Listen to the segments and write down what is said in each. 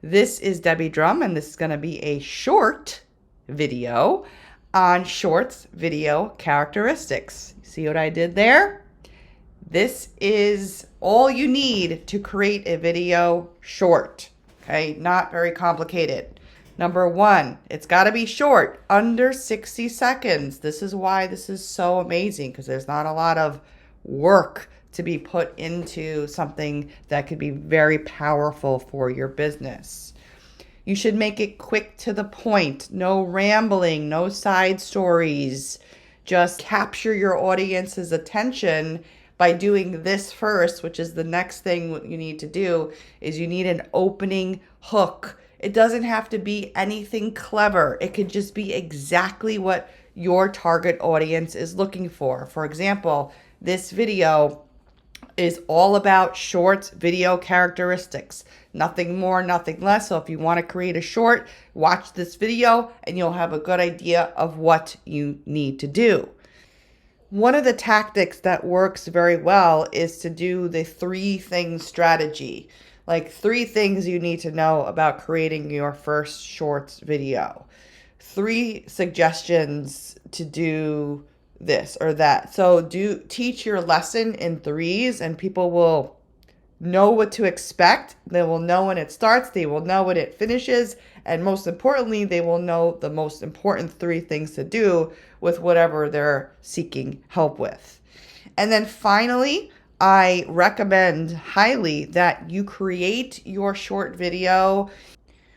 This is Debbie Drum, and this is going to be a short video on shorts video characteristics. See what I did there? This is all you need to create a video short, okay? Not very complicated. Number one, it's got to be short, under 60 seconds. This is why this is so amazing, because there's not a lot of work to be put into something that could be very powerful for your business. You should make it quick to the point, no rambling, no side stories. Just capture your audience's attention by doing this first, which is the next thing you need to do, is you need an opening hook. It doesn't have to be anything clever. It could just be exactly what your target audience is looking for. For example, this video is all about shorts video characteristics. Nothing more, nothing less. So if you want to create a short, watch this video and you'll have a good idea of what you need to do. One of the tactics that works very well is to do the 3 things strategy. Like 3 things you need to know about creating your first shorts video. 3 suggestions to do this or that. So teach your lesson in 3s, and people will know what to expect. They will know when it starts, they will know when it finishes, and most importantly, they will know the most important 3 things to do with whatever they're seeking help with. And then finally, I recommend highly that you create your short video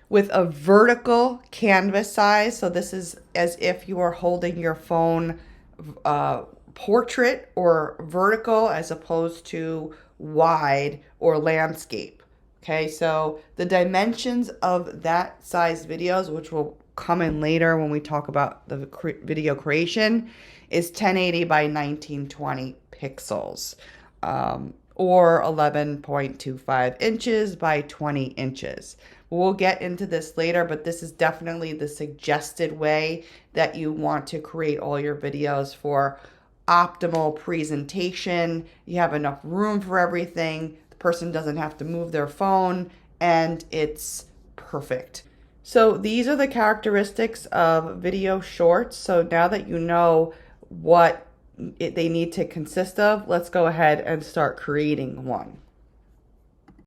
with a vertical canvas size. So this is as if you are holding your phone portrait or vertical as opposed to wide or landscape. Okay, so the dimensions of that size videos, which will come in later when we talk about the video creation, is 1080 by 1920 pixels, or 11.25 inches by 20 inches. We'll get into this later, but this is definitely the suggested way that you want to create all your videos for optimal presentation. You have enough room for everything. The person doesn't have to move their phone, and it's perfect. So these are the characteristics of video shorts. So now that you know what they need to consist of, let's go ahead and start creating one.